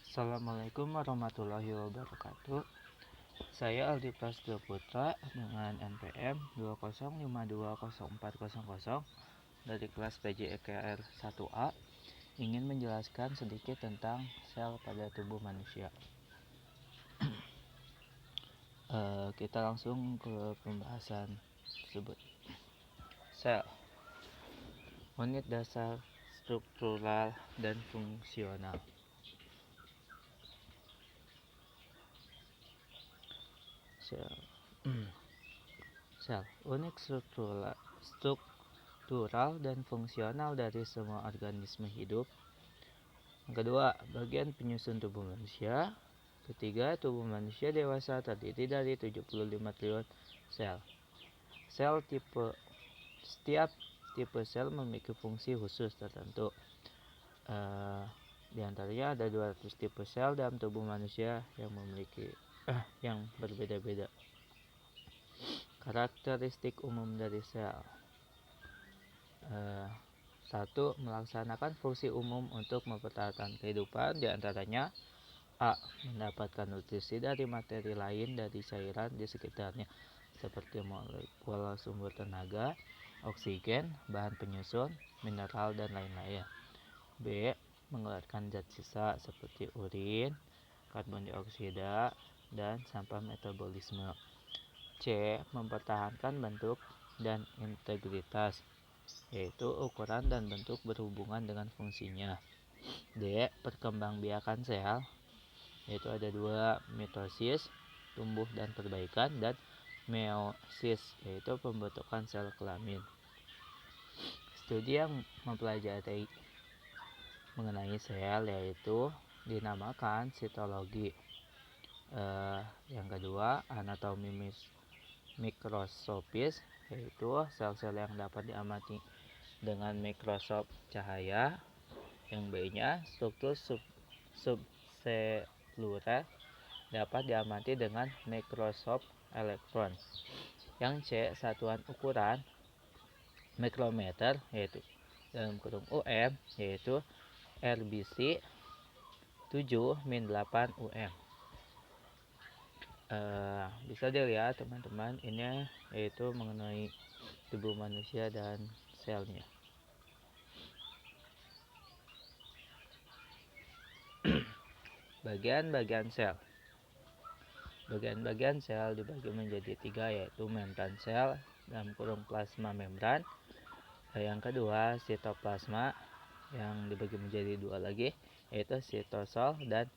Assalamualaikum warahmatullahi wabarakatuh. Saya Aldi Prasetyo Putra dengan NPM 205204000 dari kelas PJKR 1A ingin menjelaskan sedikit tentang sel pada tubuh manusia. Kita langsung ke pembahasan tersebut. Sel, unit dasar struktural dan fungsional. Sel, unit struktural dan fungsional dari semua organisme hidup. Yang kedua, bagian penyusun tubuh manusia. Ketiga, tubuh manusia dewasa terdiri dari 75 triliun sel. Setiap tipe sel memiliki fungsi khusus tertentu. Di antaranya ada 200 tipe sel dalam tubuh manusia yang memiliki yang berbeda-beda. Karakteristik umum dari sel. 1. Melaksanakan fungsi umum untuk mempertahankan kehidupan, di antaranya A. Mendapatkan nutrisi dari materi lain dari cairan di sekitarnya, seperti molekul sumber tenaga, oksigen, bahan penyusun, mineral, dan lain-lain. B. Mengeluarkan zat sisa seperti urin, karbon dioksida, dan sampah metabolisme. C. Mempertahankan bentuk dan integritas, yaitu ukuran dan bentuk berhubungan dengan fungsinya. D. Perkembangbiakan sel, yaitu ada 2, mitosis, tumbuh dan perbaikan, dan meiosis, yaitu pembentukan sel kelamin. Studi yang mempelajari mengenai sel yaitu dinamakan sitologi. Yang kedua, anatomi mikroskopis, yaitu sel-sel yang dapat diamati dengan mikroskop cahaya. Yang B-nya struktur subseluler, dapat diamati dengan mikroskop elektron. Yang C, satuan ukuran mikrometer, yaitu dalam kurung UM, yaitu RBC 7-8 UM. Bisa dilihat teman-teman, ini yaitu mengenai tubuh manusia dan selnya. Bagian-bagian sel. Bagian-bagian sel dibagi menjadi 3, yaitu membran sel dalam kurung plasma membran. Yang kedua, sitoplasma, yang dibagi menjadi 2 lagi, yaitu sitosol dan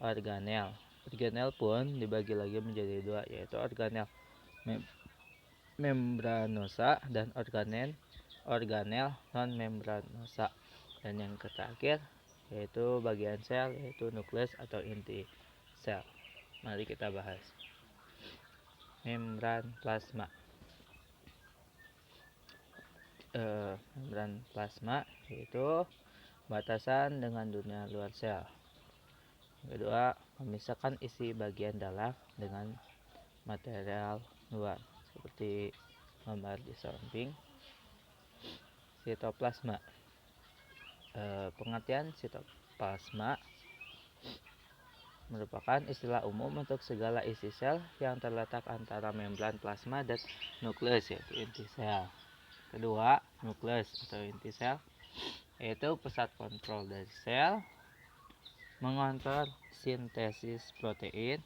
organel. Organel pun dibagi lagi menjadi 2, yaitu organel membranosa dan organel non-membranosa. Dan yang terakhir yaitu bagian sel, yaitu nukleus atau inti sel. Mari kita bahas. Membran plasma. Membran plasma yaitu batasan dengan dunia luar sel. Yang kedua, memisahkan isi bagian dalam dengan material luar, seperti gambar di samping. Sitoplasma. Pengertian sitoplasma merupakan istilah umum untuk segala isi sel yang terletak antara membran plasma dan nukleus, yaitu inti sel. Kedua, nukleus atau inti sel yaitu pusat kontrol dari sel, mengontrol sintesis protein,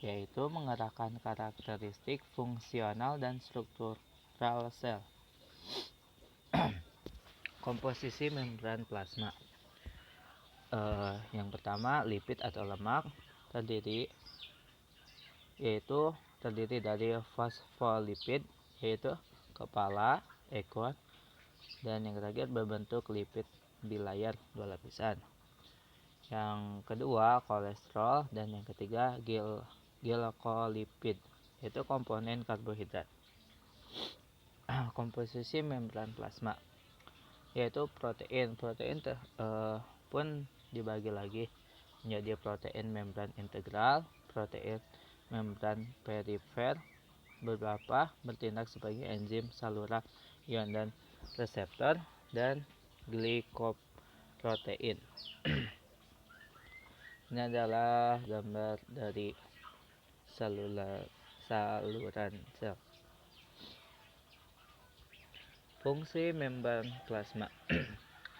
yaitu mengerahkan karakteristik fungsional dan struktural sel. Komposisi membran plasma. Yang pertama, lipid atau lemak terdiri dari fosfolipid, yaitu kepala, ekor, dan yang terakhir berbentuk lipid bilayar 2 lapisan. Yang kedua, kolesterol, dan yang ketiga glycolipid, yaitu komponen karbohidrat. Komposisi membran plasma yaitu protein pun dibagi lagi menjadi protein membran integral, protein membran perifer, beberapa bertindak sebagai enzim saluran ion dan reseptor, dan glikoprotein. Ini adalah gambar dari saluran sel. Fungsi membran plasma.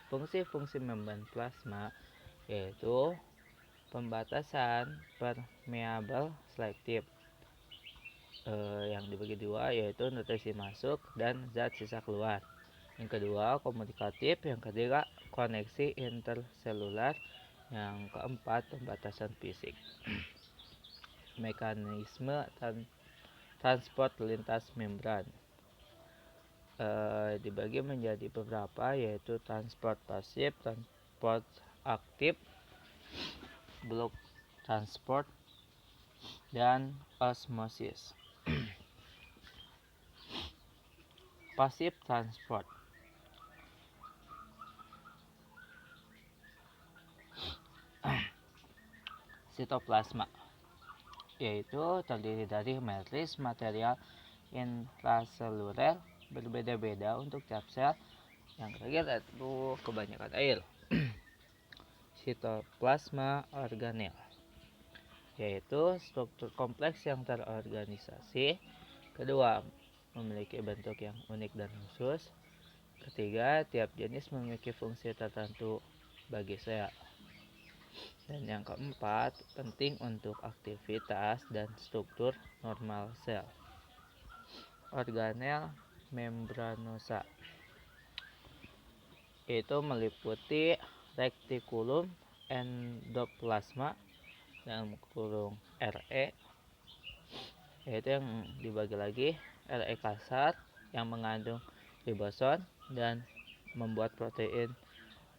Fungsi-fungsi membran plasma yaitu pembatasan permeable selektif, yang dibagi dua, yaitu nutrisi masuk dan zat sisa keluar. Yang kedua komunikatif, yang ketiga koneksi interselular, yang keempat pembatasan fisik. Mekanisme transport lintas membran dibagi menjadi beberapa, yaitu transport pasif, transport aktif, block transport, dan osmosis. Pasif transport sitoplasma, yaitu terdiri dari matris material intraseluler berbeda-beda untuk tiap sel. Yang terakhir itu kebanyakan air. Sitoplasma organel, yaitu struktur kompleks yang terorganisasi. Kedua, memiliki bentuk yang unik dan khusus. Ketiga, tiap jenis memiliki fungsi tertentu bagi sel. Dan yang keempat, penting untuk aktivitas dan struktur normal sel. Organel membranosa, itu meliputi retikulum endoplasma dalam kurung RE, yaitu yang dibagi lagi RE kasar yang mengandung ribosom dan membuat protein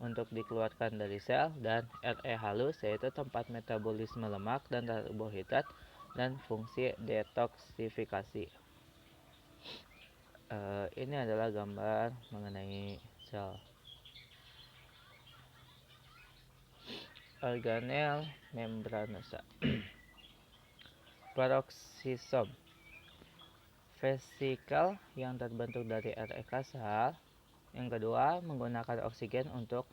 untuk dikeluarkan dari sel, dan RE halus yaitu tempat metabolisme lemak dan karbohidrat dan fungsi detoksifikasi. Ini adalah gambar mengenai sel. Organel membranosa. Peroksisom, vesikel yang terbentuk dari RE kasar. Yang kedua, menggunakan oksigen untuk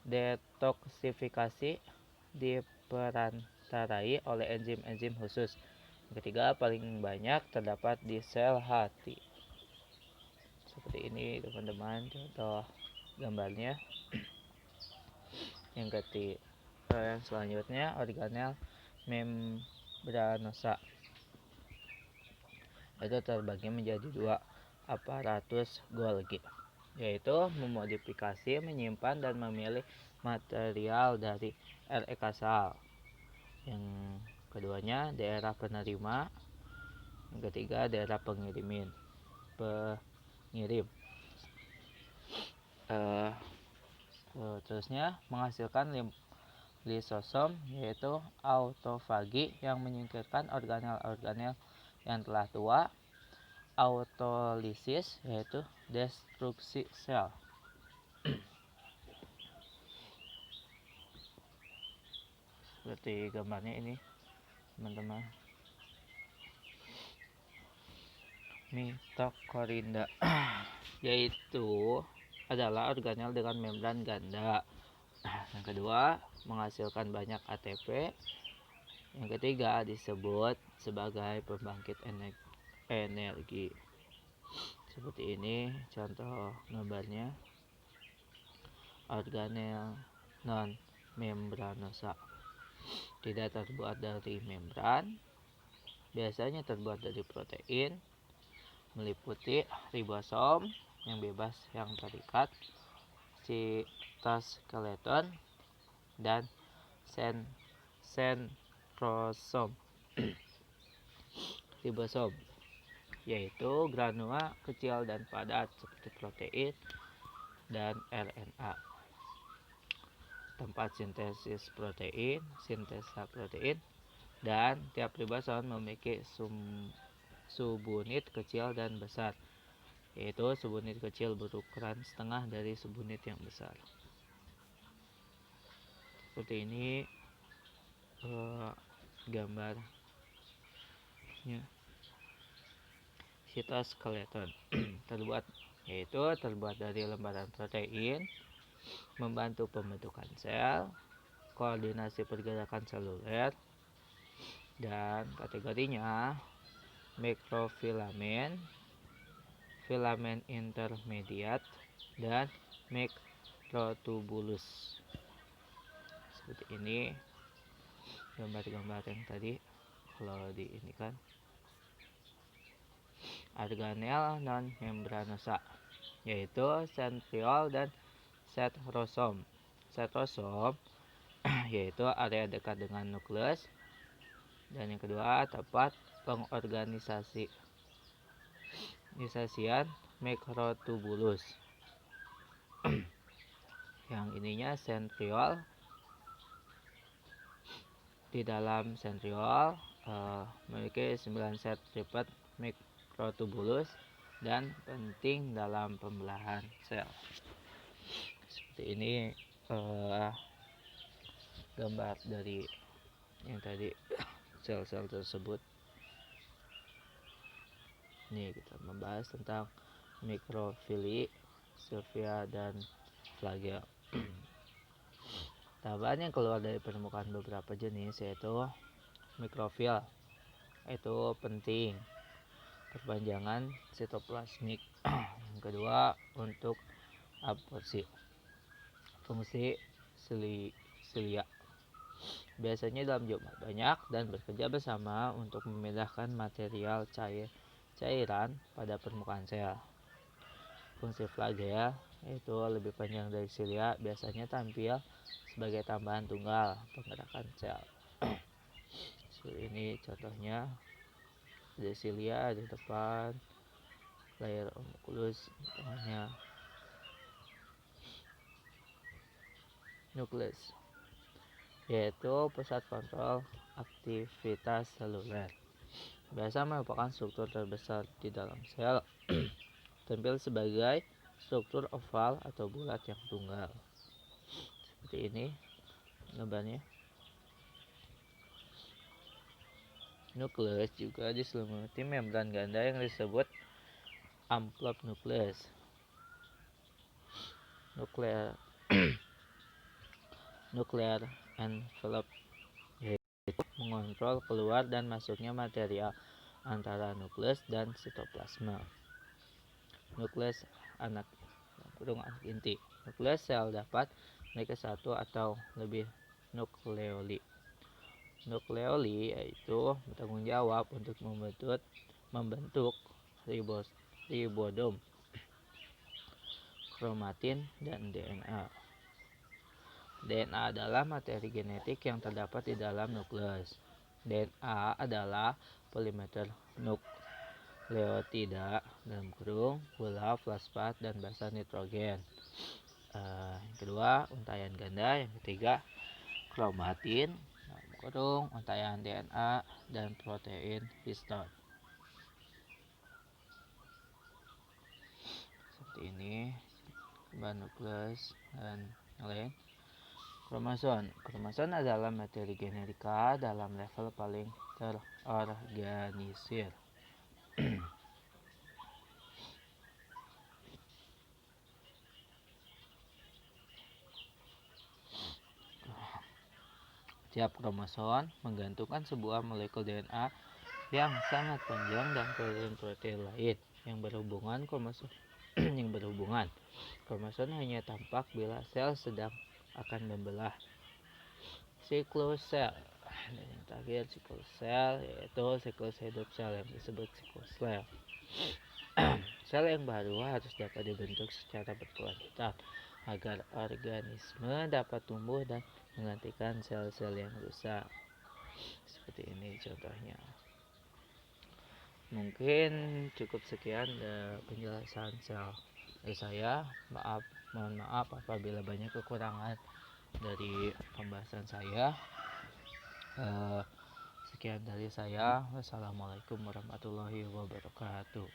detoksifikasi, diperantarai oleh enzim-enzim khusus. Yang ketiga, paling banyak terdapat di sel hati. Seperti ini teman-teman contoh gambarnya. Yang selanjutnya organel membranosa, itu terbagi menjadi dua aparatus Golgi, yaitu memodifikasi, menyimpan, dan memilih material dari RE kasal. Yang keduanya daerah penerima. Yang ketiga daerah pengirim. Terusnya menghasilkan lisosom, yaitu autofagi yang menyingkirkan organel-organel yang telah tua. Autolisis, yaitu destruksi sel. Seperti gambarnya ini teman-teman. Mitokondria yaitu adalah organel dengan membran ganda. Yang kedua, menghasilkan banyak ATP. Yang ketiga, disebut sebagai pembangkit energi. Seperti ini contoh gambarnya. Organel non membranosa tidak terbuat dari membran, biasanya terbuat dari protein, meliputi ribosom yang bebas yang terikat, sitoskeleton, dan sentrosom. Ribosom yaitu granula kecil dan padat seperti protein dan RNA. Tempat sintesis protein, sintesa protein, dan tiap ribosom memiliki subunit kecil dan besar, yaitu subunit kecil berukuran setengah dari subunit yang besar. Seperti ini gambarnya. Sitoskeleton terbuat dari lembaran protein, membantu pembentukan sel. koordinasi pergerakan seluler, dan kategorinya mikrofilament, filamen intermediat, dan mikrotubulus. Seperti ini gambar-gambar yang tadi. Kalau di ini kan organel non membranosa, yaitu sentriol dan setrosom. Setrosom yaitu area dekat dengan nukleus, dan yang kedua tempat pengorganisasian mikrotubulus. Yang ininya sentriol. Di dalam sentriol memiliki 9 set triplet mikrotubulus dan penting dalam pembelahan sel. Seperti ini gambar dari yang tadi sel-sel tersebut. Ini kita membahas tentang mikrofili, silvia, dan flagel. Tambahan yang keluar dari permukaan beberapa jenis yaitu mikrofil, itu penting perpanjangan sitoplasmik. Yang kedua untuk aborsi, fungsi silia, biasanya dalam jumlah banyak dan bekerja bersama untuk memindahkan material cairan pada permukaan sel. Fungsi flagel yaitu lebih panjang dari silia, biasanya tampil sebagai tambahan tunggal penggerakan sel. Seperti ini contohnya, ada silia di depan, layar homunculus di tengahnya, nukleus yaitu pusat kontrol aktivitas seluler, biasa merupakan struktur terbesar di dalam sel. Tampil sebagai struktur oval atau bulat yang tunggal. Seperti ini gambarnya. Nukleus juga diselimuti membran ganda yang disebut amplop nukleus. Nuclear envelope yaitu mengontrol keluar dan masuknya material antara nukleus dan sitoplasma. Nukleus anak inti. Nukleus sel dapat memiliki satu atau lebih nukleoli. Nukleoli yaitu bertanggung jawab untuk membentuk ribosom, kromatin, dan DNA. DNA adalah materi genetik yang terdapat di dalam nukleus. DNA adalah polimer nukleotida gula, fosfat, dan basa nitrogen. Yang kedua untaian ganda. Yang ketiga kromatin, untaian DNA, dan protein histone. Seperti ini gambar nukleus dan yang lain. Kromosom adalah materi genetika dalam level paling terorganisir. Tiap kromosom menggantungkan sebuah molekul DNA yang sangat panjang dan protein-protein lain yang berhubungan. Kromosom hanya tampak bila sel sedang akan membelah. Siklus sel. Dan yang terakhir siklus sel yaitu siklus hidup sel yang disebut siklus sel. Sel yang baru harus dapat dibentuk secara berkelanjutan agar organisme dapat tumbuh dan menggantikan sel-sel yang rusak. Seperti ini contohnya. Mungkin cukup sekian penjelasan sel dari saya. Mohon maaf apabila banyak kekurangan dari pembahasan saya. Sekian dari saya. Wassalamualaikum warahmatullahi wabarakatuh.